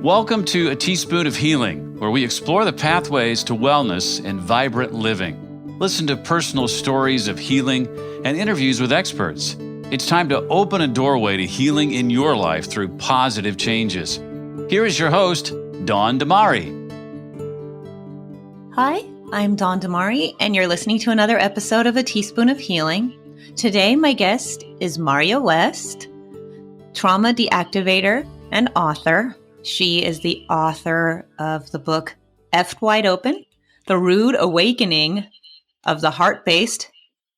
Welcome to A Teaspoon of Healing, where we explore the pathways to wellness and vibrant living. Listen to personal stories of healing and interviews with experts. It's time to open a doorway to healing in your life through positive changes. Here is your host, Dawn Damari. Hi, I'm Dawn Damari, and you're listening to another episode of A Teaspoon of Healing. Today, my guest is Marja West, trauma de-activator and author. She is the author of the book Effed Wide Open, The Rude Awakening of the Heart-Based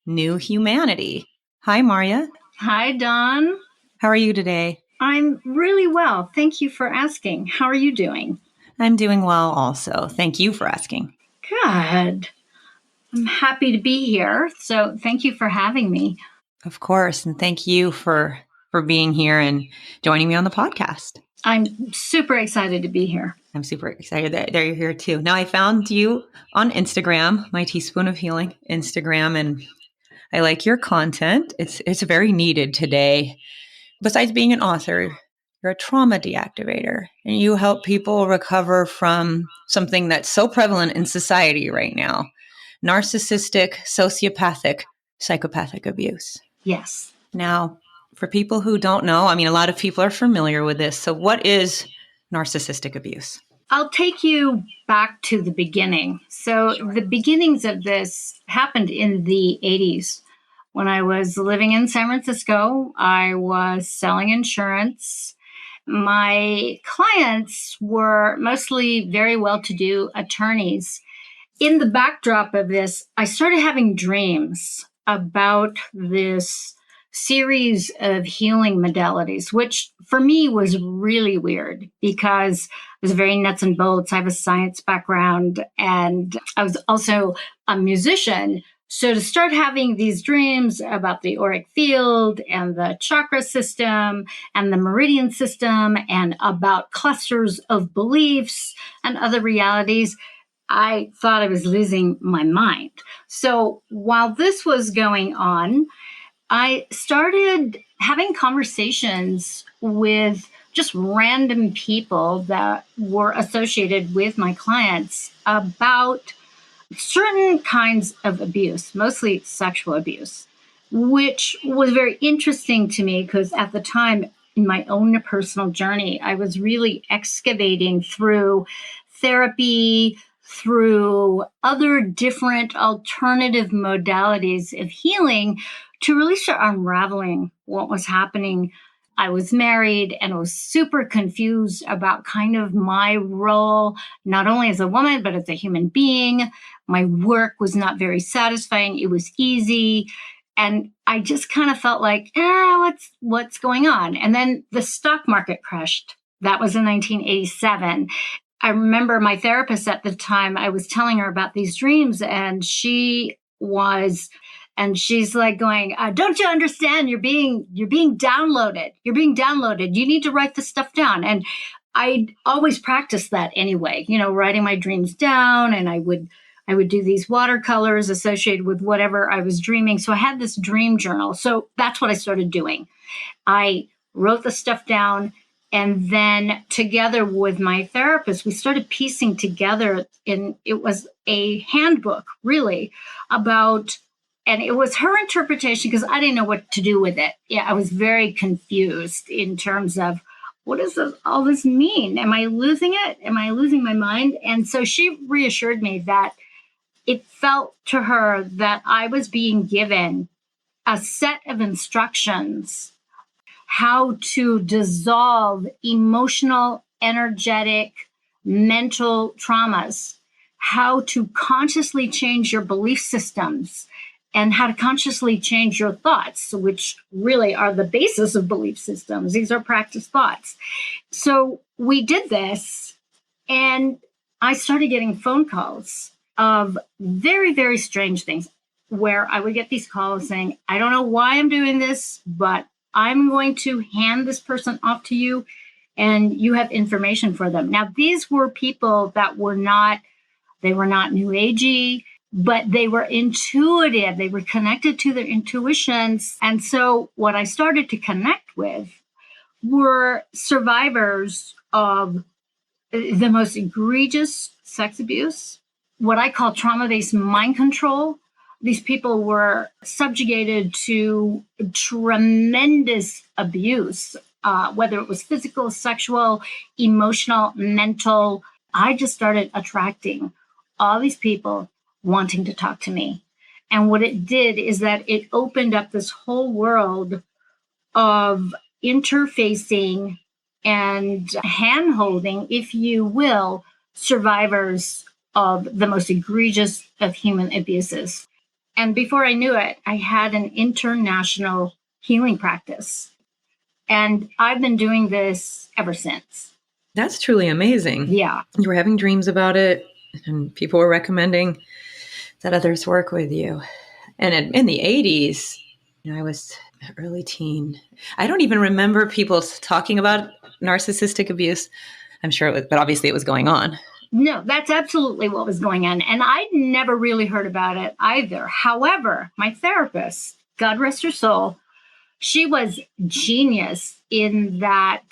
New Humanity. Hi, Marja. Hi, Dawn. How are you today? I'm really well. Thank you for asking. How are you doing? I'm doing well also. Thank you for asking. Good. I'm happy to be here. So thank you for having me. Of course. And thank you for being here and joining me on the podcast. I'm super excited to be here. I'm super excited that you're here too. Now, I found you on Instagram, my Teaspoon of Healing Instagram, and I like your content. It's very needed today. Besides being an author, you're a trauma de-activator, and you help people recover from something that's so prevalent in society right now: narcissistic, sociopathic, psychopathic abuse. Yes. Now, for people who don't know, a lot of people are familiar with this. So what is narcissistic abuse? I'll take you back to the beginning. So The beginnings of this happened in the 80s. When I was living in San Francisco, I was selling insurance. My clients were mostly very well-to-do attorneys. In the backdrop of this, I started having dreams about this series of healing modalities, which for me was really weird because it was very nuts and bolts. I have a science background and I was also a musician. So to start having these dreams about the auric field and the chakra system and the meridian system and about clusters of beliefs and other realities, I thought I was losing my mind. So while this was going on, I started having conversations with just random people that were associated with my clients about certain kinds of abuse, mostly sexual abuse, which was very interesting to me because at the time in my own personal journey, I was really excavating through therapy, through other different alternative modalities of healing to really start unraveling what was happening. I was married and I was super confused about kind of my role, not only as a woman, but as a human being. My work was not very satisfying. It was easy. And I just kind of felt like, what's going on? And then the stock market crashed. That was in 1987. I remember my therapist at the time, I was telling her about these dreams and she's like going, don't you understand? You're being downloaded. You're being downloaded. You need to write this stuff down. And I always practiced that anyway, writing my dreams down. And I would do these watercolors associated with whatever I was dreaming. So I had this dream journal. So that's what I started doing. I wrote the stuff down. And then together with my therapist, we started piecing together, and it was a handbook really about, and it was her interpretation because I didn't know what to do with it. Yeah, I was very confused in terms of what does all this mean? Am I losing it? Am I losing my mind? And so she reassured me that it felt to her that I was being given a set of instructions how to dissolve emotional, energetic, mental traumas, how to consciously change your belief systems, and how to consciously change your thoughts, which really are the basis of belief systems. These are practice thoughts. So we did this, and I started getting phone calls of very, very strange things where I would get these calls saying, I don't know why I'm doing this, but I'm going to hand this person off to you and you have information for them. Now, these were people that were not New agey, but they were intuitive. They were connected to their intuitions. And so what I started to connect with were survivors of the most egregious sex abuse, what I call trauma-based mind control. These people were subjugated to tremendous abuse, whether it was physical, sexual, emotional, mental. I just started attracting all these people wanting to talk to me. And what it did is that it opened up this whole world of interfacing and hand-holding, if you will, survivors of the most egregious of human abuses. And before I knew it, I had an international healing practice. And I've been doing this ever since. That's truly amazing. Yeah. You were having dreams about it, and people were recommending that others work with you. And in the 80s, I was early teen. I don't even remember people talking about narcissistic abuse. I'm sure it was, but obviously it was going on. No, that's absolutely what was going on. And I'd never really heard about it either. However, my therapist, God rest her soul, she was genius in that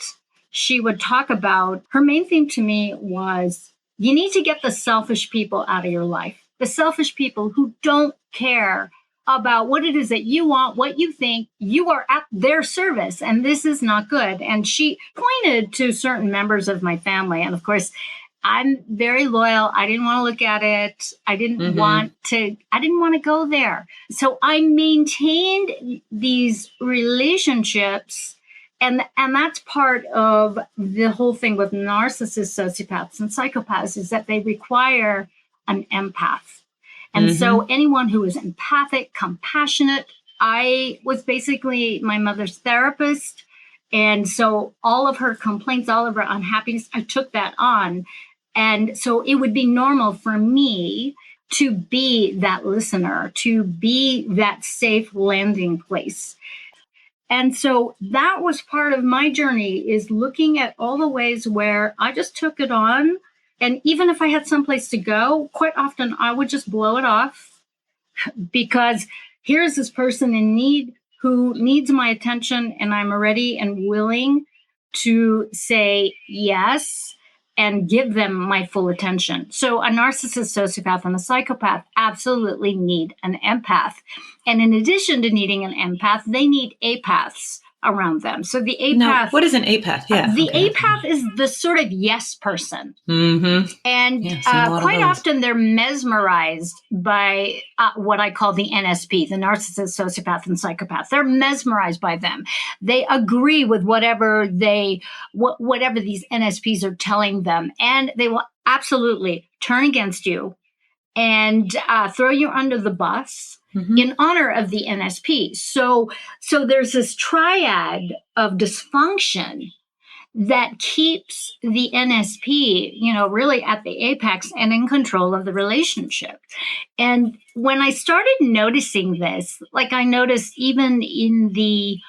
she would talk about, her main thing to me was, you need to get the selfish people out of your life. The selfish people who don't care about what it is that you want, what you think. You are at their service, and this is not good. And she pointed to certain members of my family. And of course, I'm very loyal. I didn't want to look at it. I didn't want to go there. So I maintained these relationships. And that's part of the whole thing with narcissists, sociopaths, and psychopaths, is that they require an empath. And so anyone who is empathic, compassionate, I was basically my mother's therapist. And so all of her complaints, all of her unhappiness, I took that on. And so it would be normal for me to be that listener, to be that safe landing place. And so that was part of my journey, is looking at all the ways where I just took it on. And even if I had someplace to go, quite often I would just blow it off, because here's this person in need who needs my attention, and I'm ready and willing to say yes and give them my full attention. So a narcissist, sociopath, and a psychopath absolutely need an empath. And in addition to needing an empath, they need apaths around them. So the apath... Now, what is an apath? Yeah. The apath is the sort of yes person. And quite often they're mesmerized by what I call the NSP, the narcissist, sociopath, and psychopath. They're mesmerized by them. They agree with whatever these NSPs are telling them. And they will absolutely turn against you and throw you under the bus in honor of the NSP. So there's this triad of dysfunction that keeps the NSP, really at the apex and in control of the relationship. And when I started noticing this, like I noticed even in the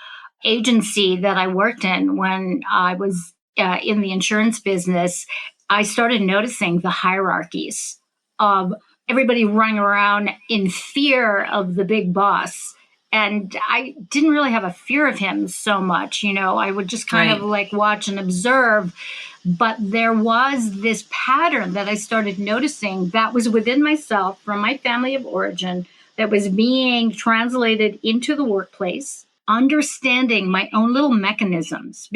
agency that I worked in when I was in the insurance business, I started noticing the hierarchies of everybody running around in fear of the big boss. And I didn't really have a fear of him so much. I would just kind of like watch and observe. But there was this pattern that I started noticing that was within myself from my family of origin that was being translated into the workplace, understanding my own little mechanisms.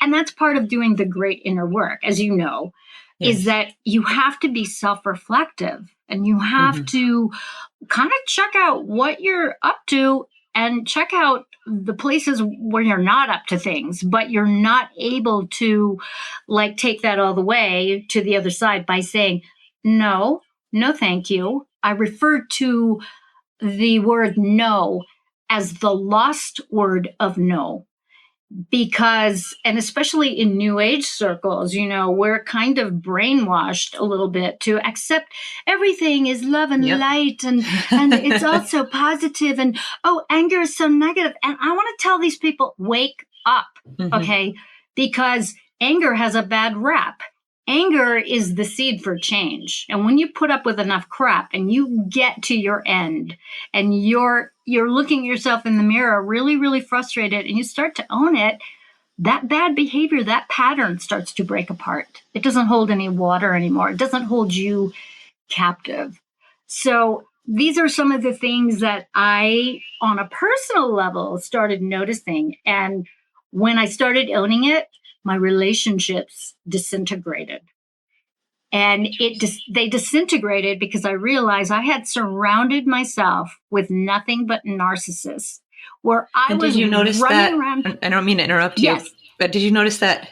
And that's part of doing the great inner work, as you know, is that you have to be self-reflective. And you have to kind of check out what you're up to and check out the places where you're not up to things, but you're not able to take that all the way to the other side by saying, no, thank you. I refer to the word no as the lost word of no. Because, and especially in new age circles, we're kind of brainwashed a little bit to accept everything is love and light and it's also positive, and anger is so negative. And I want to tell these people, wake up, okay? Because anger has a bad rap. Anger is the seed for change. And when you put up with enough crap and you get to your end and you're looking at yourself in the mirror really, really frustrated and you start to own it, that bad behavior, that pattern starts to break apart. It doesn't hold any water anymore. It doesn't hold you captive. So these are some of the things that I, on a personal level, started noticing. And when I started owning it, my relationships disintegrated. And they disintegrated because I realized I had surrounded myself with nothing but narcissists. Where I and was did you notice running that? around. I don't mean to interrupt you, Yes. but did you notice that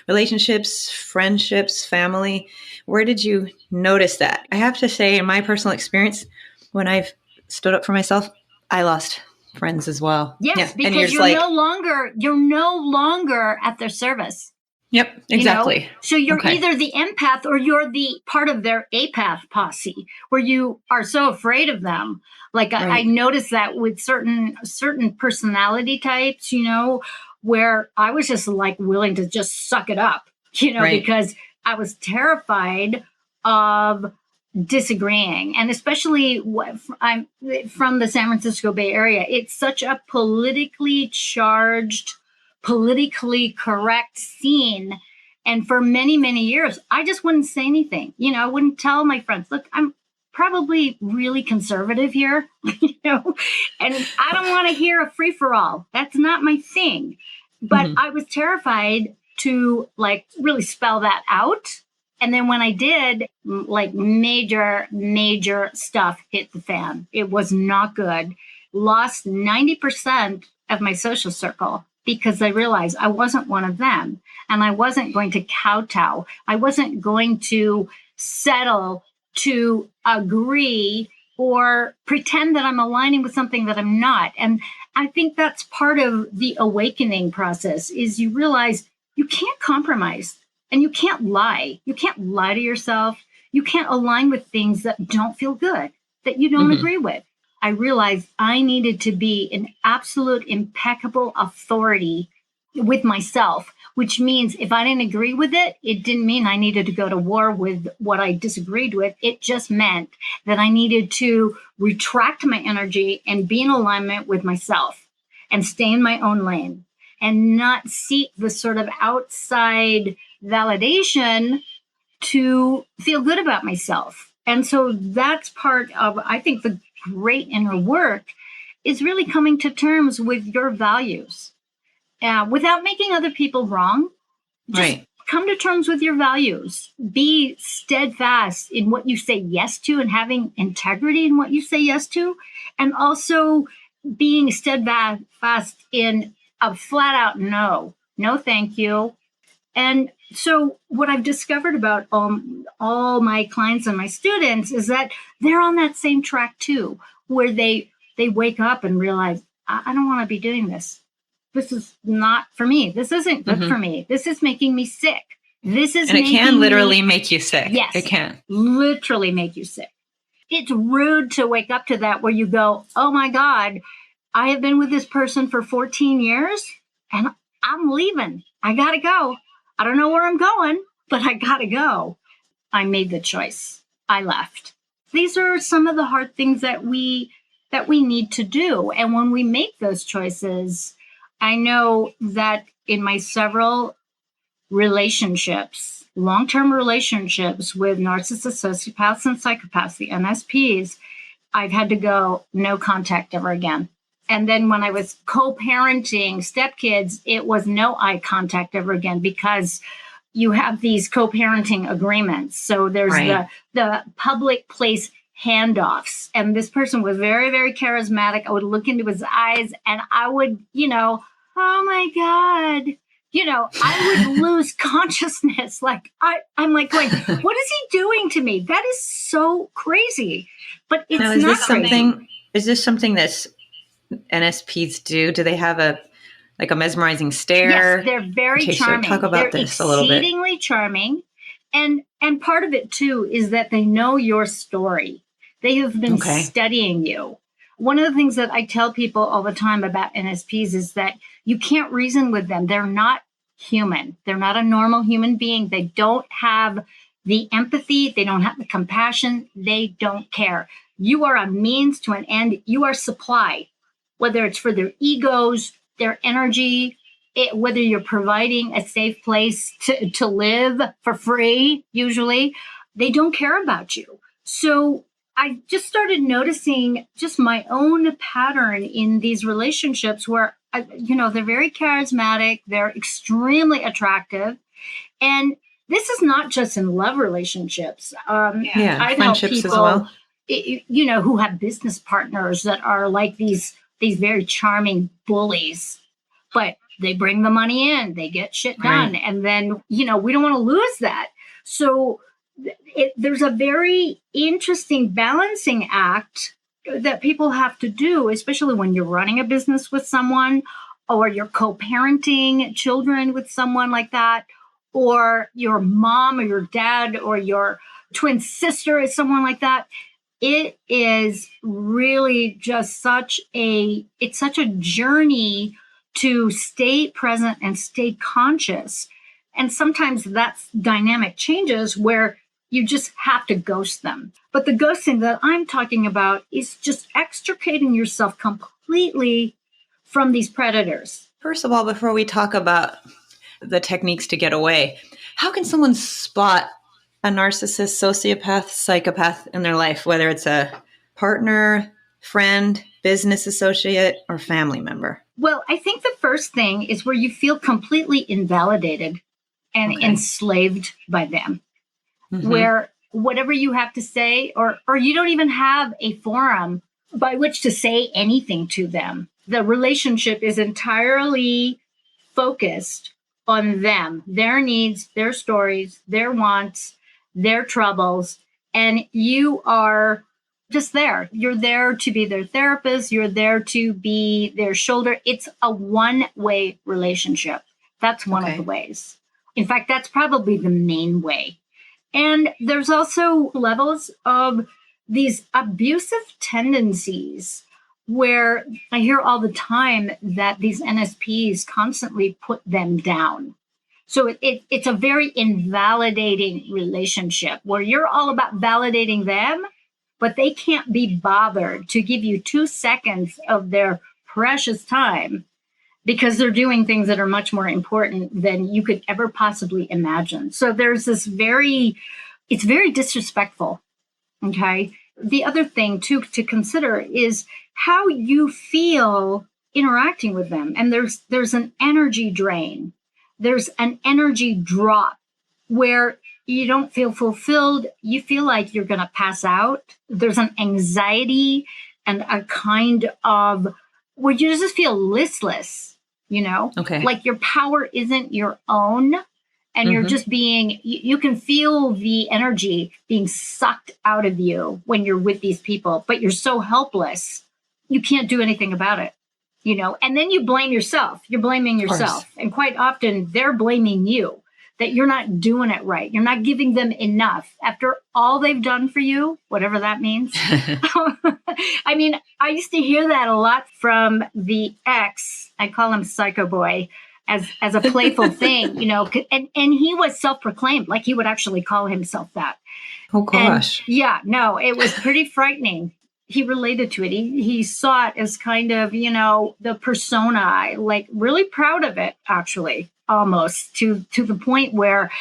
relationships, friendships, family, where did you notice that? I have to say, in my personal experience, when I've stood up for myself, I lost friends as well. Yes, yeah. because you're no longer at their service. Yep, exactly. So you're either the empath or you're the part of their apath posse, where you are so afraid of them. Like I noticed that with certain personality types, where I was just like willing to just suck it up, because I was terrified of disagreeing. And especially I'm from the San Francisco Bay Area. It's such a politically charged, politically correct scene. And for many, many years, I just wouldn't say anything. I wouldn't tell my friends, look, I'm probably really conservative here, and I don't want to hear a free for all. That's not my thing. But I was terrified to really spell that out. And then when I did, major stuff hit the fan. It was not good. Lost 90% of my social circle because I realized I wasn't one of them. And I wasn't going to kowtow. I wasn't going to settle to agree or pretend that I'm aligning with something that I'm not. And I think that's part of the awakening process is you realize you can't compromise and you can't lie. You can't lie to yourself. You can't align with things that don't feel good, that you don't agree with. I realized I needed to be an absolute impeccable authority with myself, which means if I didn't agree with it, it didn't mean I needed to go to war with what I disagreed with. It just meant that I needed to retract my energy and be in alignment with myself and stay in my own lane and not seek the sort of outside validation to feel good about myself. And so that's part of, I think, the great inner work is really coming to terms with your values. Without making other people wrong, just come to terms with your values. Be steadfast in what you say yes to and having integrity in what you say yes to. And also being steadfast in a flat out no thank you. And so what I've discovered about all my clients and my students is that they're on that same track too, where they wake up and realize, I don't want to be doing this. This is not for me. This isn't good for me. This is making me sick. And it can literally make you sick. Yes. It can. Literally make you sick. It's rude to wake up to that where you go, oh my God, I have been with this person for 14 years and I'm leaving. I got to go. I don't know where I'm going, but I got to go. I made the choice. I left. These are some of the hard things that we need to do. And when we make those choices, I know that in my several relationships, long-term relationships with narcissists, sociopaths, and psychopaths, the NSPs, I've had to go no contact ever again. And then when I was co-parenting stepkids, it was no eye contact ever again because you have these co-parenting agreements. So there's the public place handoffs. And this person was very, very charismatic. I would look into his eyes and I would, oh my God, I would lose consciousness. Like I'm like going, what is he doing to me? That is so crazy. But it's now, is not this something, is this something that's NSPs do? Do they have a mesmerizing stare? Yes, they're very charming. So talk about this a little bit. Exceedingly charming. And part of it too is that they know your story. They have been studying you. One of the things that I tell people all the time about NSPs is that you can't reason with them. They're not human. They're not a normal human being. They don't have the empathy. They don't have the compassion. They don't care. You are a means to an end. You are supply, whether it's for their egos, their energy, whether you're providing a safe place to live for free, usually, they don't care about you. So I just started noticing just my own pattern in these relationships where, they're very charismatic, they're extremely attractive. And this is not just in love relationships. I know people, as well. Who have business partners that are like these very charming bullies, but they bring the money in, they get shit done. Right. And then, we don't want to lose that. So there's a very interesting balancing act that people have to do, especially when you're running a business with someone or you're co-parenting children with someone like that, or your mom or your dad or your twin sister is someone like that. It is really just such a journey to stay present and stay conscious. And sometimes that dynamic changes where you just have to ghost them. But the ghosting that I'm talking about is just extricating yourself completely from these predators. First of all, before we talk about the techniques to get away, how can someone spot a narcissist, sociopath, psychopath in their life, whether it's a partner, friend, business associate, or family member? Well, I think the first thing is where you feel completely invalidated and enslaved by them, where whatever you have to say, or you don't even have a forum by which to say anything to them. The relationship is entirely focused on them, their needs, their stories, their wants, their troubles, and you are just there. You're there to be their therapist. You're there to be their shoulder. It's a one-way relationship. That's one of the ways. In fact, that's probably the main way. And there's also levels of these abusive tendencies where I hear all the time that these NSPs constantly put them down. So it's a very invalidating relationship where you're all about validating them, but they can't be bothered to give you 2 seconds of their precious time because they're doing things that are much more important than you could ever possibly imagine. So there's it's very disrespectful. Okay. The other thing too to consider is how you feel interacting with them. And there's an energy drain. There's an energy drop where you don't feel fulfilled. You feel like you're going to pass out. There's an anxiety and a kind of where you just feel listless, like your power isn't your own. And you're just you can feel the energy being sucked out of you when you're with these people, but you're so helpless, you can't do anything about it, and then you blame yourself. You're blaming yourself. And quite often they're blaming you that you're not doing it right. You're not giving them enough after all they've done for you, whatever that means. I mean, I used to hear that a lot from the ex. I call him Psycho Boy. As a playful thing, and he was self-proclaimed, like he would actually call himself that. Oh, gosh. And it was pretty frightening. He related to it. He saw it as kind of, the persona, like really proud of it, actually, almost to the point where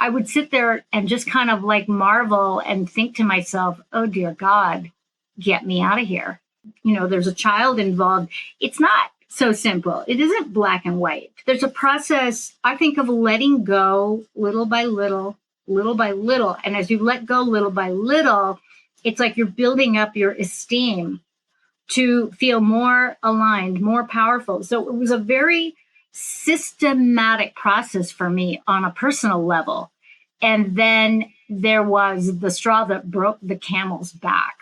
I would sit there and just kind of like marvel and think to myself, oh, dear God, get me out of here. There's a child involved. It's not so simple. It isn't black and white. There's a process, I think, of letting go little by little, little by little. And as you let go little by little, it's like you're building up your esteem to feel more aligned, more powerful. So it was a very systematic process for me on a personal level. And then there was the straw that broke the camel's back,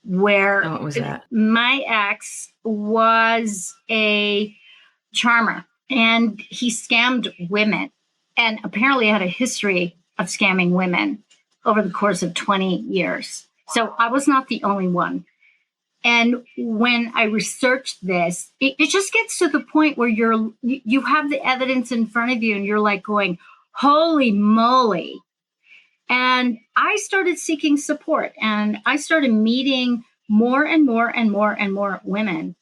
where what was that? My ex was a charmer and he scammed women and apparently had a history of scamming women over the course of 20 years. So I was not the only one. And when I researched this, it just gets to the point where you have the evidence in front of you and you're like going, holy moly. And I started seeking support and I started meeting more and more and more and more women,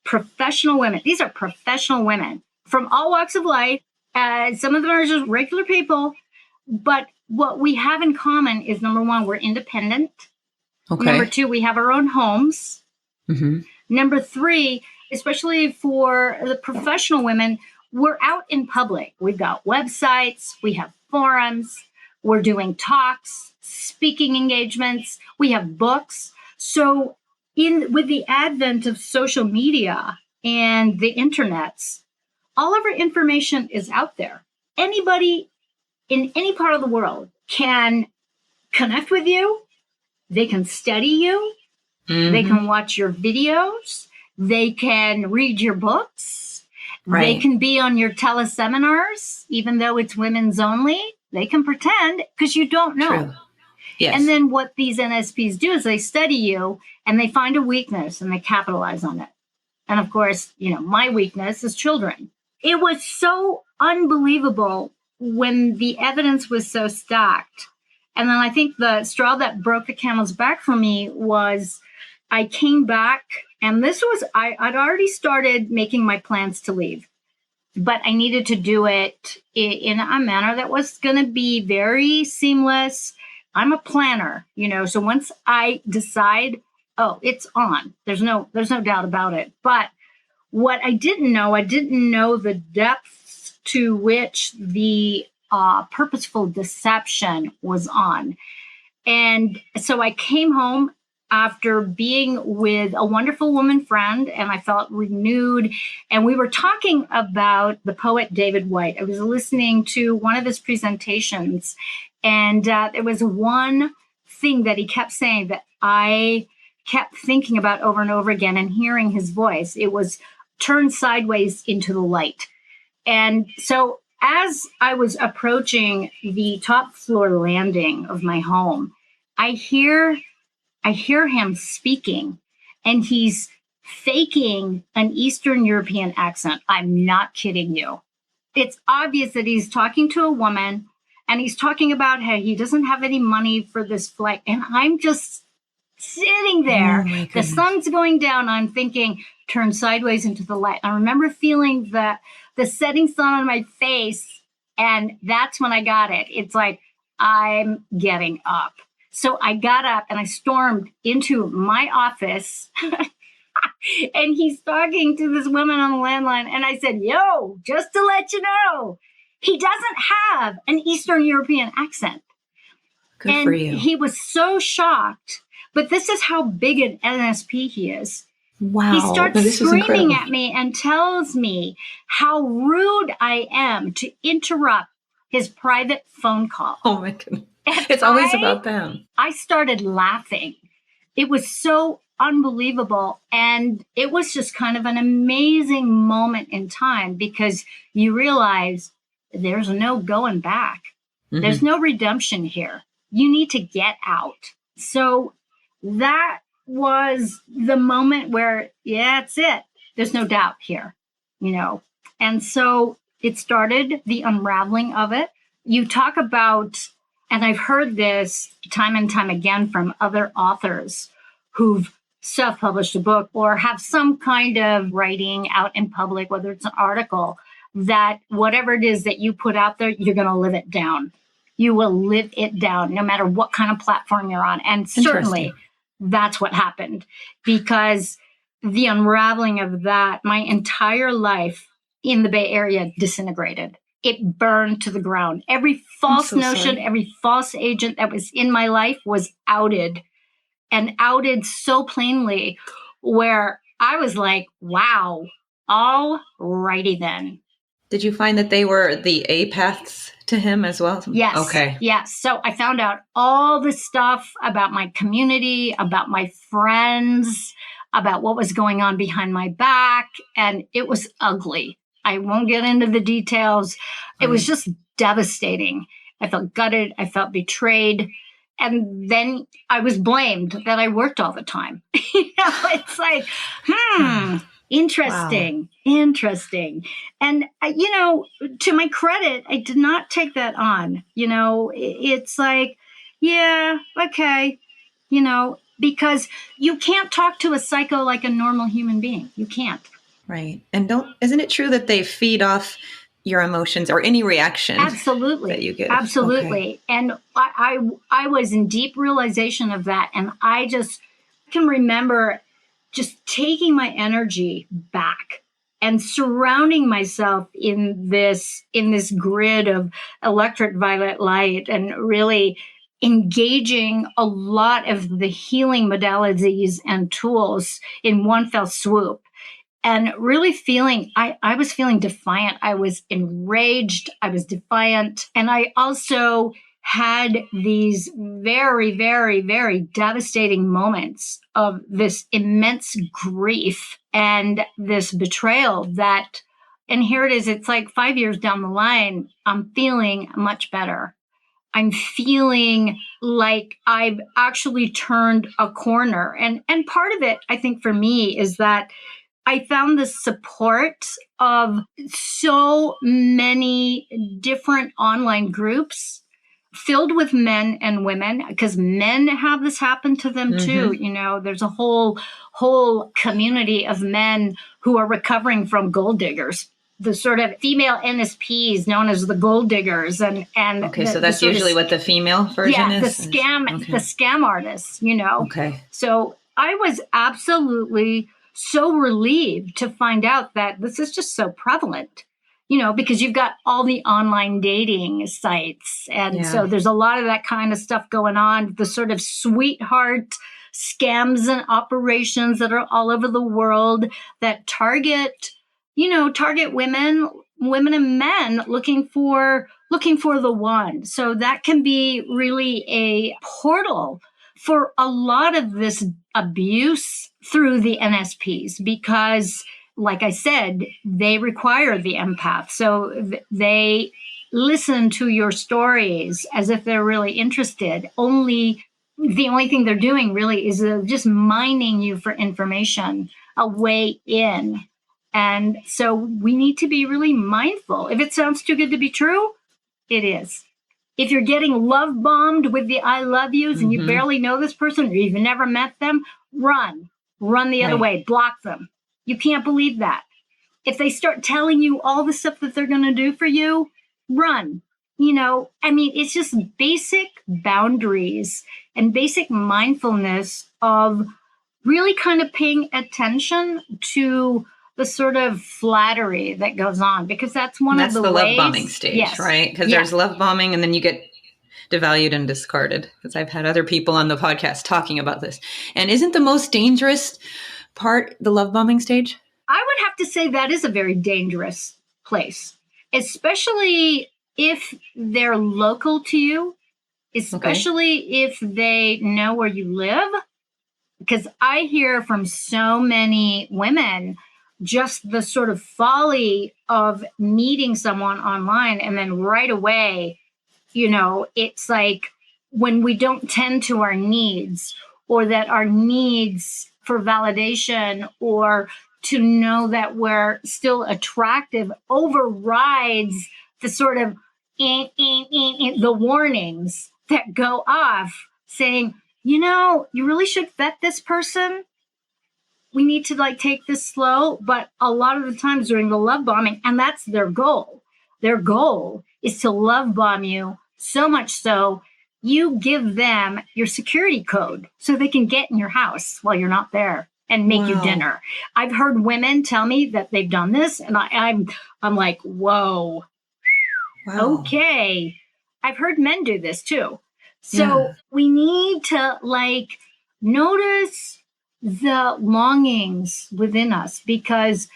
professional women. These are professional women from all walks of life. Some of them are just regular people. But what we have in common is, number one, we're independent. Okay. Number two, we have our own homes. Mm-hmm. Number three, especially for the professional women, we're out in public. We've got websites, we have forums, we're doing talks, speaking engagements, we have books. So with the advent of social media and the internets, all of our information is out there. Anybody in any part of the world can connect with you. They can study you. Mm-hmm. They can watch your videos. They can read your books. Right. They can be on your teleseminars, even though it's women's only. They can pretend because you don't know. True. Yes. And then what these NSPs do is they study you and they find a weakness and they capitalize on it. And of course, my weakness is children. It was so unbelievable when the evidence was so stacked. And then I think the straw that broke the camel's back for me was I came back, and this was, I'd already started making my plans to leave, but I needed to do it in a manner that was going to be very seamless. I'm a planner, so once I decide, it's on. There's no doubt about it. But what I didn't know the depths to which the purposeful deception was on. And so I came home after being with a wonderful woman friend, and I felt renewed. And we were talking about the poet David Whyte. I was listening to one of his presentations, and there was one thing that he kept saying that I kept thinking about over and over again and hearing his voice. It was turn sideways into the light. And so as I was approaching the top floor landing of my home, I hear him speaking, and he's faking an Eastern European accent. I'm not kidding you. It's obvious that he's talking to a woman, and he's talking about how he doesn't have any money for this flight. And I'm just sitting there. Oh, the sun's going down. I'm thinking, turn sideways into the light. I remember feeling the setting sun on my face, and that's when I got it. It's like, I'm getting up. So I got up and I stormed into my office and he's talking to this woman on the landline. And I said, yo, just to let you know, he doesn't have an Eastern European accent. Good for you. He was so shocked. But this is how big an NSP he is. Wow. He starts screaming at me and tells me how rude I am to interrupt his private phone call. Oh my goodness. It's always about them. I started laughing. It was so unbelievable. And it was just kind of an amazing moment in time because you realize there's no going back. Mm-hmm. There's no redemption here. You need to get out. So that was the moment where, that's it. There's no doubt here, And so it started the unraveling of it. You talk about, and I've heard this time and time again from other authors who've self-published a book or have some kind of writing out in public, whether it's an article, that whatever it is that you put out there, you're going to live it down. You will live it down no matter what kind of platform you're on. And certainly that's what happened, because the unraveling of that, my entire life in the Bay Area disintegrated. It burned to the ground. Every false notion, every false agent that was in my life was outed, and outed so plainly where I was like, wow, all righty then. Did you find that they were the apaths to him as well? Yes. Okay. Yes. So I found out all the stuff about my community, about my friends, about what was going on behind my back. And it was ugly. I won't get into the details. It was just devastating. I felt gutted. I felt betrayed. And then I was blamed that I worked all the time. It's like, interesting, interesting. And, to my credit, I did not take that on. It's like, yeah, okay, because you can't talk to a psycho like a normal human being. You can't. Right. And isn't it true that they feed off your emotions or any reaction Absolutely. that you give? Absolutely. Okay. And I was in deep realization of that. And I just can remember just taking my energy back and surrounding myself in this grid of electric violet light, and really engaging a lot of the healing modalities and tools in one fell swoop, and really feeling, I was feeling defiant. I was enraged. I was defiant. And I also had these very, very, very devastating moments of this immense grief and this betrayal that, and here it is, it's like 5 years down the line, I'm feeling much better. I'm feeling like I've actually turned a corner. And part of it, I think, for me is that I found the support of so many different online groups filled with men and women, because men have this happen to them too. You know, there's a whole community of men who are recovering from gold diggers, the sort of female NSPs known as the gold diggers. And okay, so that's usually what the female version is? The scam artists, you know. Okay. So I was absolutely so relieved to find out that this is just so prevalent, you know, because you've got all the online dating sites. And so there's a lot of that kind of stuff going on, the sort of sweetheart scams and operations that are all over the world that target women and men looking for the one. So that can be really a portal for a lot of this abuse through the NSPs, because, like I said, they require the empath. So they listen to your stories as if they're really interested. The only thing they're doing really is just mining you for information, a way in. And so we need to be really mindful. If it sounds too good to be true, it is. If you're getting love bombed with the I love yous and you barely know this person or you've never met them, run the other way, block them. You can't believe that. If they start telling you all the stuff that they're going to do for you, run. You know, I mean, it's just basic boundaries and basic mindfulness of really kind of paying attention to the sort of flattery that goes on, because that's one of the ways. That's the love bombing stage, right? Because there's love bombing and then you get devalued and discarded, because I've had other people on the podcast talking about this. And isn't the most dangerous part the love bombing stage? I would have to say that is a very dangerous place, especially if they're local to you, especially if they know where you live. Because I hear from so many women just the sort of folly of meeting someone online and then right away, you know, it's like when we don't tend to our needs, or that our needs for validation or to know that we're still attractive overrides the sort of the warnings that go off saying, you know, you really should vet this person. We need to take this slow. But a lot of the times during the love bombing, and that's their goal. Their goal is to love bomb you so much so you give them your security code so they can get in your house while you're not there and make you dinner. I've heard women tell me that they've done this, and I'm like, whoa, okay. I've heard men do this too. So we need to notice the longings within us, because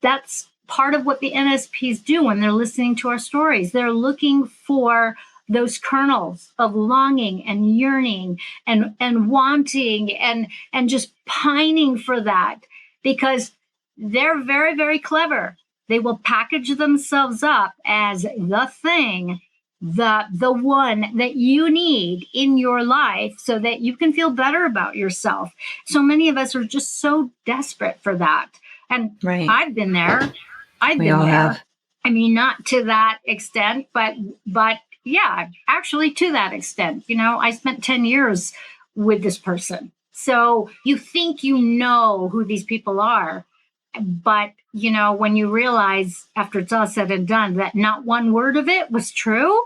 that's part of what the NSPs do when they're listening to our stories. They're looking for those kernels of longing and yearning and wanting and just pining for that, because they're very, very clever. They will package themselves up as the thing, the one that you need in your life so that you can feel better about yourself. So many of us are just so desperate for that. And I've been there. I've been there. I mean, not to that extent, but yeah, actually to that extent. You know, I spent 10 years with this person. So you think you know who these people are, But, when you realize after it's all said and done that not one word of it was true,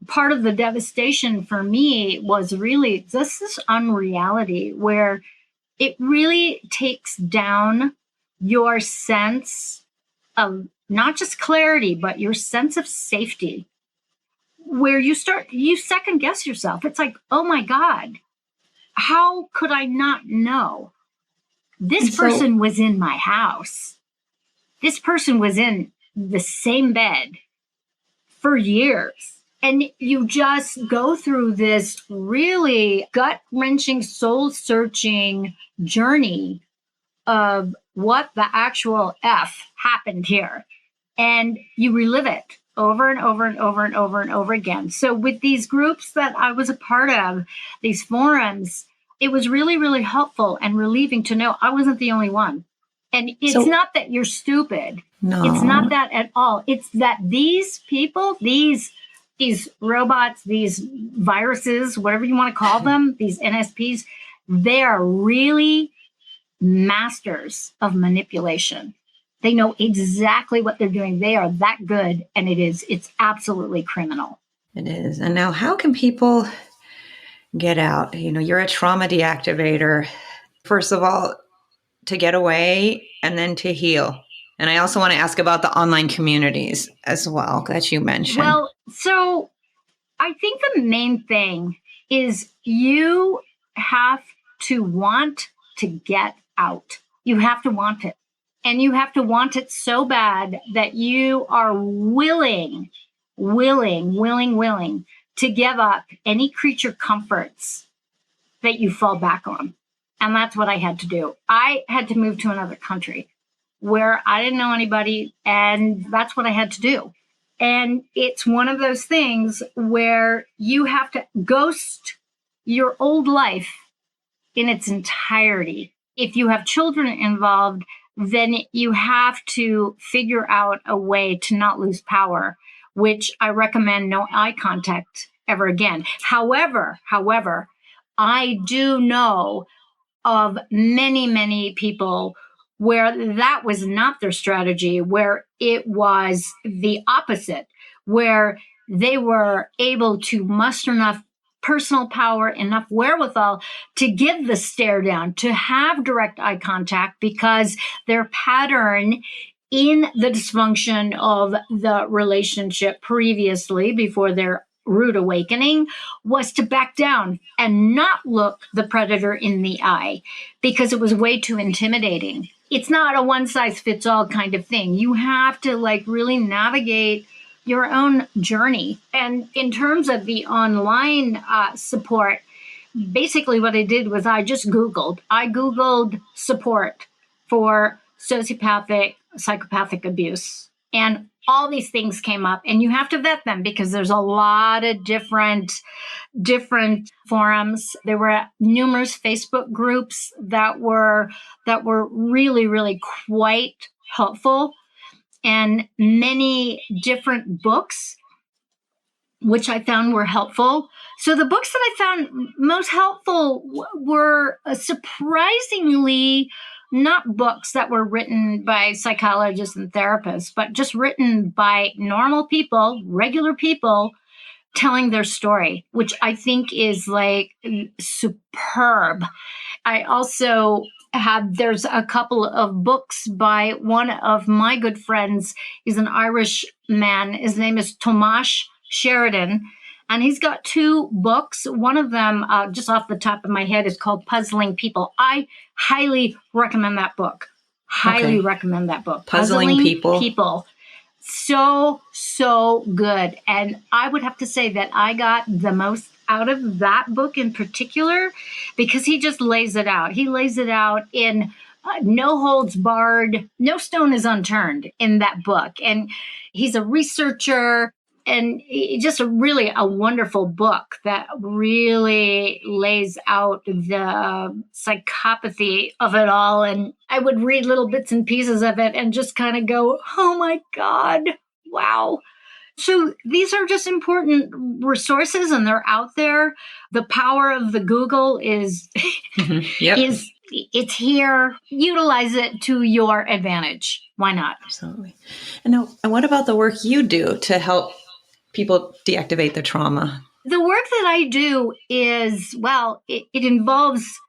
part of the devastation for me was really just this unreality where it really takes down your sense of not just clarity, but your sense of safety, where you second guess yourself. It's like, oh my God, how could I not know? This person was in my house. This person was in the same bed for years. And you just go through this really gut-wrenching, soul-searching journey of what the actual F happened here. And you relive it over and over and over and over and over again. So with these groups that I was a part of, these forums, it was really, really helpful and relieving to know I wasn't the only one. And it's not that you're stupid. No. It's not that at all. It's that these people, these robots, these viruses, whatever you want to call them, these NSPs, they are really masters of manipulation. They know exactly what they're doing. They are that good, and it's absolutely criminal. It is. And now how can people get out? You're a trauma de-activator. First of all, to get away and then to heal. And I also want to ask about the online communities as well that you mentioned. Well, so I think the main thing is you have to want to get out. You have to want it. And you have to want it so bad that you are willing to give up any creature comforts that you fall back on. And that's what I had to do. I had to move to another country where I didn't know anybody, and that's what I had to do. And it's one of those things where you have to ghost your old life in its entirety. If you have children involved, then you have to figure out a way to not lose power, which I recommend no eye contact ever again. However, I do know of many, many people where that was not their strategy, where it was the opposite, where they were able to muster enough personal power, enough wherewithal to give the stare down, to have direct eye contact, because their pattern in the dysfunction of the relationship previously, before their rude awakening, was to back down and not look the predator in the eye because it was way too intimidating. It's not a one-size-fits-all kind of thing. You have to really navigate your own journey. And in terms of the online support, basically what I did was I Googled support for sociopathic, psychopathic abuse. And all these things came up, and you have to vet them because there's a lot of different forums. There were numerous Facebook groups that were really, really quite helpful, and many different books, which I found were helpful. So the books that I found most helpful were surprisingly not books that were written by psychologists and therapists, but just written by normal people, regular people, telling their story, which I think is superb. I also there's a couple of books by one of my good friends. He's an Irish man. His name is Tomasz Sheridan. And he's got 2 books. One of them, just off the top of my head, is called Puzzling People. I highly recommend that book. Highly recommend that book. Puzzling People. So, so good. And I would have to say that I got the most out of that book in particular because he just lays it out. He lays it out in no holds barred. No stone is unturned in that book. And he's a researcher. And just really a wonderful book that really lays out the psychopathy of it all. And I would read little bits and pieces of it and just kind of go, oh my God, wow. So these are just important resources, and they're out there. The power of the Google is It's here. Utilize it to your advantage. Why not? Absolutely. And what about the work you do to help people deactivate the trauma? The work that I do is, well, it involves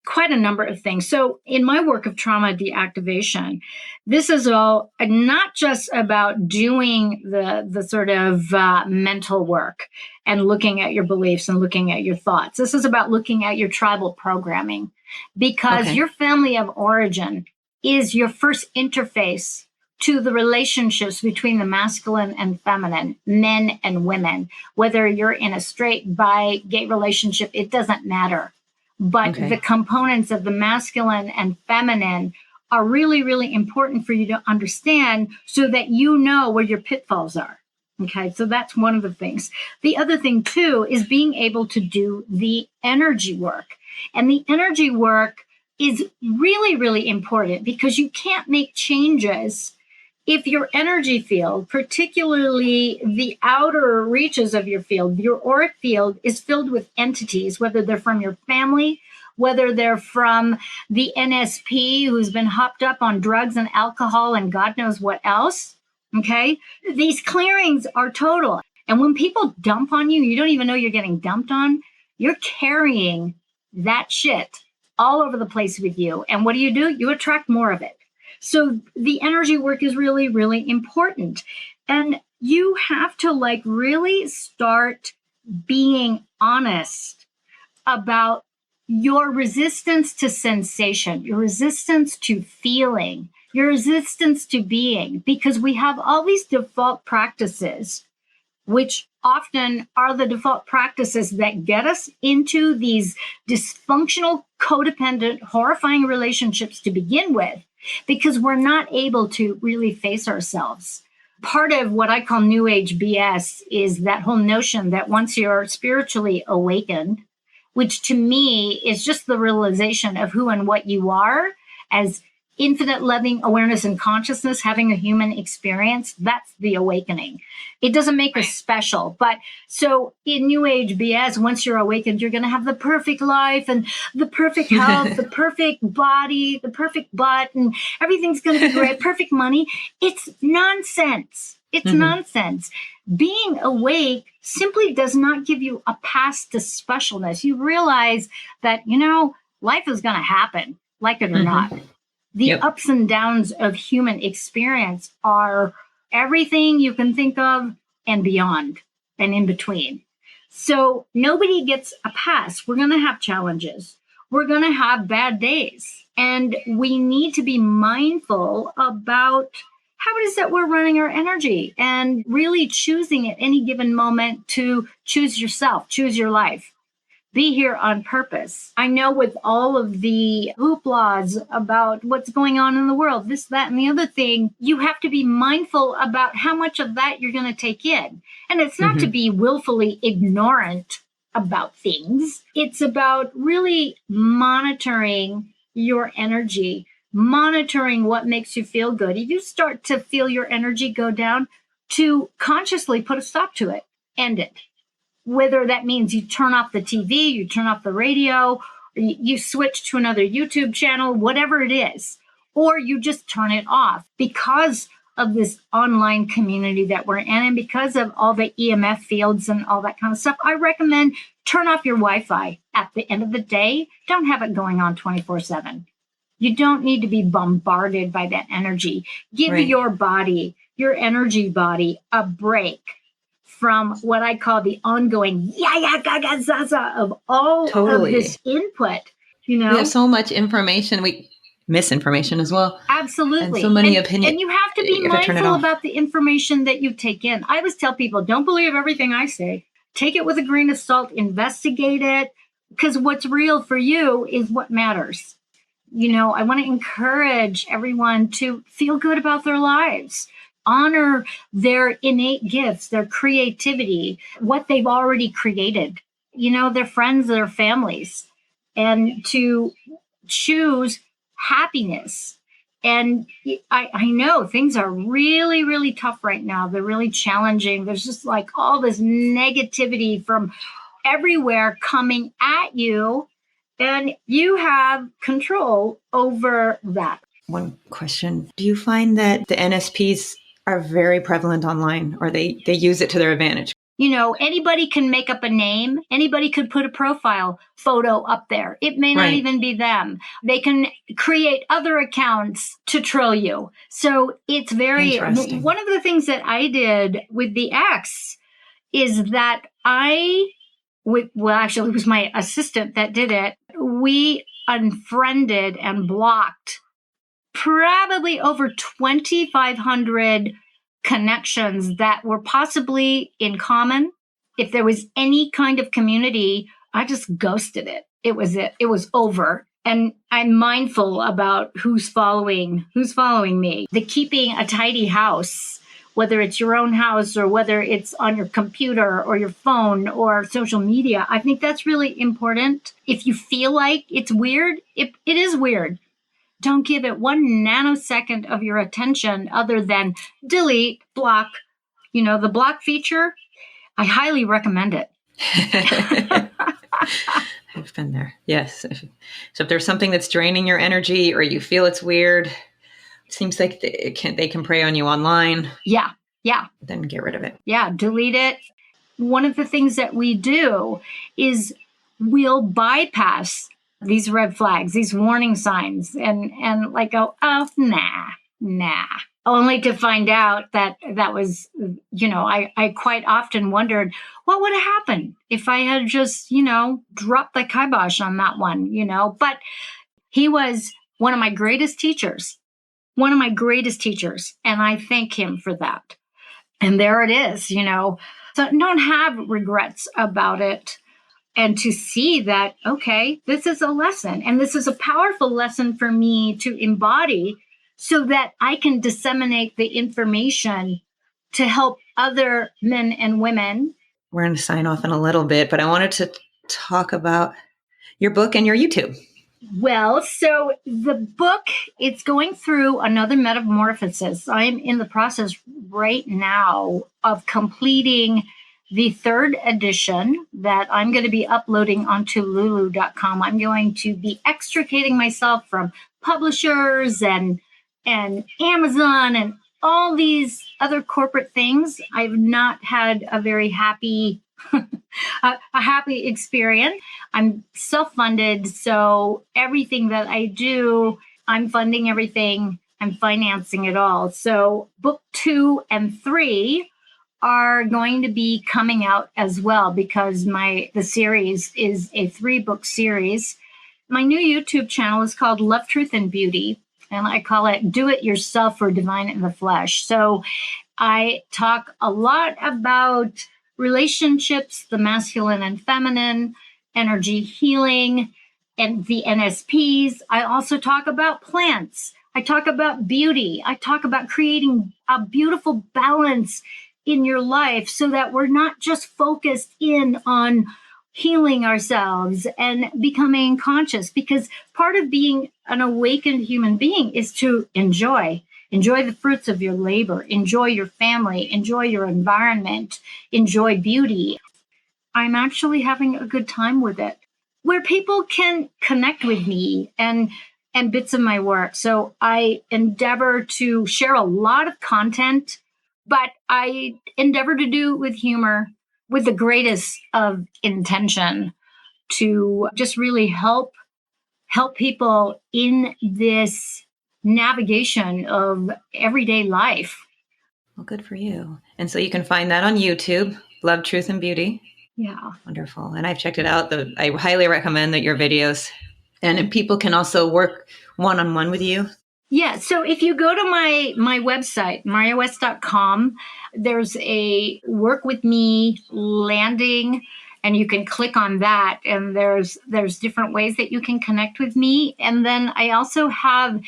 quite a number of things. So in my work of trauma deactivation, this is all not just about doing the sort of mental work and looking at your beliefs and looking at your thoughts. This is about looking at your tribal programming, because your family of origin is your first interface to the relationships between the masculine and feminine, men and women. Whether you're in a straight, bi, gay relationship, it doesn't matter. But the components of the masculine and feminine are really, really important for you to understand so that you know where your pitfalls are. Okay, so that's one of the things. The other thing, too, is being able to do the energy work. And the energy work is really, really important, because you can't make changes if your energy field, particularly the outer reaches of your field, your auric field, is filled with entities, whether they're from your family, whether they're from the NSP who's been hopped up on drugs and alcohol and God knows what else. Okay. These clearings are total. And when people dump on you, you don't even know you're getting dumped on. You're carrying that shit all over the place with you. And what do? You attract more of it. So the energy work is really, really important. And you have to really start being honest about your resistance to sensation, your resistance to feeling, your resistance to being, because we have all these default practices, which often are the default practices that get us into these dysfunctional, codependent, horrifying relationships to begin with, because we're not able to really face ourselves. Part of what I call New Age BS is that whole notion that once you're spiritually awakened, which to me is just the realization of who and what you are as infinite loving awareness and consciousness, having a human experience, that's the awakening. It doesn't make us special. But so in New Age BS, once you're awakened, you're going to have the perfect life and the perfect health, the perfect body, the perfect butt, and everything's going to be great, perfect money. It's nonsense. It's nonsense. Being awake simply does not give you a pass to specialness. You realize that, life is going to happen, like it or not. The ups and downs of human experience are everything you can think of and beyond and in between. So nobody gets a pass. We're going to have challenges. We're going to have bad days. And we need to be mindful about how it is that we're running our energy and really choosing at any given moment to choose yourself, choose your life. Be here on purpose. I know with all of the hooplas about what's going on in the world, this, that, and the other thing, you have to be mindful about how much of that you're going to take in. And it's not to be willfully ignorant about things. It's about really monitoring your energy, monitoring what makes you feel good. If you start to feel your energy go down, to consciously put a stop to it, end it. Whether that means you turn off the TV, you turn off the radio, or you switch to another YouTube channel, whatever it is, or you just turn it off because of this online community that we're in and because of all the EMF fields and all that kind of stuff. I recommend turn off your Wi-Fi at the end of the day. Don't have it going on 24/7. You don't need to be bombarded by that energy. Give your body, your energy body, a break from what I call the ongoing gaga zaza of all of this input. We have so much information, misinformation as well. Absolutely. And so many opinions. And you have to be mindful about the information that you take in. I always tell people, don't believe everything I say. Take it with a grain of salt, investigate it, because what's real for you is what matters. I want to encourage everyone to feel good about their lives. Honor their innate gifts, their creativity, what they've already created, their friends, their families, and to choose happiness. And I know things are really, really tough right now. They're really challenging. There's just all this negativity from everywhere coming at you. And you have control over that. One question. Do you find that the NSPs are very prevalent online, or they use it to their advantage? You know, anybody can make up a name. Anybody could put a profile photo up there. It may not Right. even be them. They can create other accounts to troll you. So it's very, Interesting. one of the things that I did with the ex is that actually it was my assistant that did it. We unfriended and blocked probably over 2,500 connections that were possibly in common. If there was any kind of community, I just ghosted it. It was over. And I'm mindful about who's following me. The keeping a tidy house, whether it's your own house or whether it's on your computer or your phone or social media, I think that's really important. If you feel like it's weird, it is weird. Don't give it 1 nanosecond of your attention other than delete, block. You know, the block feature, I highly recommend it. I've been there. Yes. So if there's something that's draining your energy or you feel it's weird, it seems like they can prey on you online. Yeah. Then get rid of it. Yeah, delete it. One of the things that we do is we'll bypass these red flags, these warning signs, and like go, oh, nah. Only to find out that was, you know, I quite often wondered what would have happened if I had just, you know, dropped the kibosh on that one, you know. But he was one of my greatest teachers, and I thank him for that. And there it is, you know. So don't have regrets about it. And to see that, okay, this is a lesson, and this is a powerful lesson for me to embody so that I can disseminate the information to help other men and women. We're going to sign off in a little bit, but I wanted to talk about your book and your YouTube. Well, so the book, it's going through another metamorphosis. I'm in the process right now of completing the 3rd edition that I'm going to be uploading onto lulu.com. I'm going to be extricating myself from publishers and Amazon and all these other corporate things. I've not had a very happy a happy experience. I'm self-funded, so everything that I do, I'm funding everything. I'm financing it all. So book 2 and 3 are going to be coming out as well because the series is a 3-book series. My new YouTube channel is called Love, Truth, and Beauty, and I call it Do It Yourself or Divine in the Flesh. So I talk a lot about relationships, the masculine and feminine, energy healing, and the NSPs. I also talk about plants. I talk about beauty. I talk about creating a beautiful balance in your life so that we're not just focused in on healing ourselves and becoming conscious, because part of being an awakened human being is to enjoy the fruits of your labor, enjoy your family, enjoy your environment, enjoy beauty. I'm actually having a good time with it, where people can connect with me and bits of my work. So I endeavor to share a lot of content, but I endeavor to do it with humor, with the greatest of intention to just really help people in this navigation of everyday life. Well, good for you. And so you can find that on YouTube, Love, Truth, and Beauty. Yeah. Wonderful. And I've checked it out. I highly recommend your videos. And people can also work one-on-one with you. Yeah. So if you go to my website, marjawest.com, there's a work with me landing, and you can click on that. And there's different ways that you can connect with me. And then I also have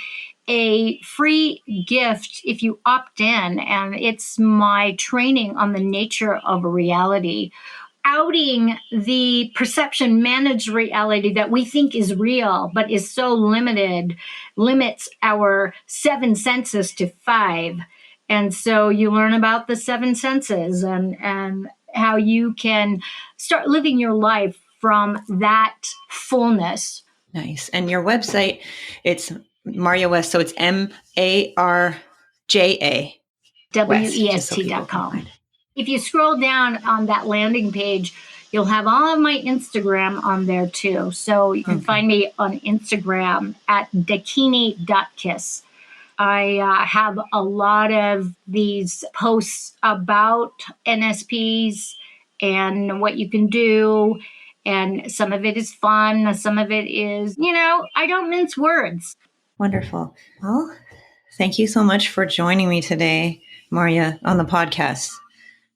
a free gift if you opt in, and it's my training on the nature of reality, outing the perception managed reality that we think is real, but is so limited, limits our 7 senses to 5. And so you learn about the 7 senses and how you can start living your life from that fullness. Nice. And your website, it's Marja West. So it's MARJA WEST.com. If you scroll down on that landing page, you'll have all of my Instagram on there too. So you can find me on Instagram at dakini.kiss. I have a lot of these posts about NSPs and what you can do. And some of it is fun. Some of it is, I don't mince words. Wonderful. Well, thank you so much for joining me today, Marja, on the podcast.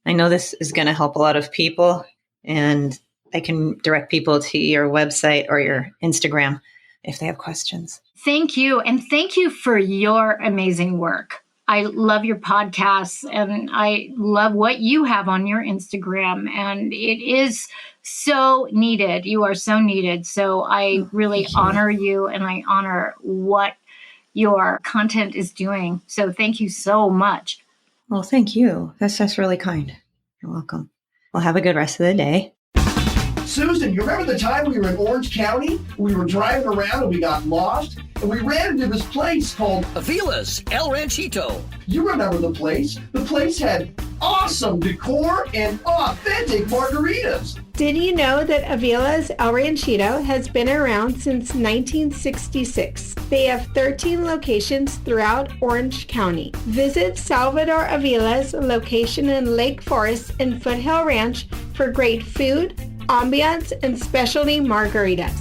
I know this is going to help a lot of people, and I can direct people to your website or your Instagram if they have questions. Thank you. And thank you for your amazing work. I love your podcasts and I love what you have on your Instagram. And it is so needed. You are so needed. So I really honor you and I honor what your content is doing. So thank you so much. Well, thank you. That's really kind. You're welcome. Well, have a good rest of the day. Susan, you remember the time we were in Orange County? We were driving around and we got lost, and we ran into this place called Avila's El Ranchito. You remember the place? The place had awesome decor and authentic margaritas. Did you know that Avila's El Ranchito has been around since 1966? They have 13 locations throughout Orange County. Visit Salvador Avila's location in Lake Forest and Foothill Ranch for great food, ambiance, and specialty margaritas.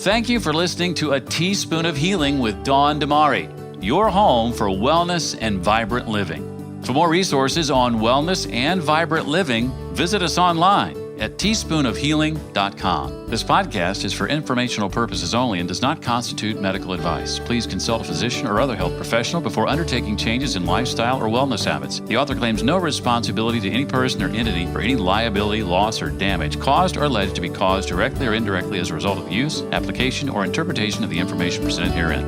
Thank you for listening to A Teaspoon of Healing with Dawn Damari, your home for wellness and vibrant living. For more resources on wellness and vibrant living, visit us online at teaspoonofhealing.com. This podcast is for informational purposes only and does not constitute medical advice. Please consult a physician or other health professional before undertaking changes in lifestyle or wellness habits. The author claims no responsibility to any person or entity for any liability, loss, or damage caused or alleged to be caused directly or indirectly as a result of use, application, or interpretation of the information presented herein.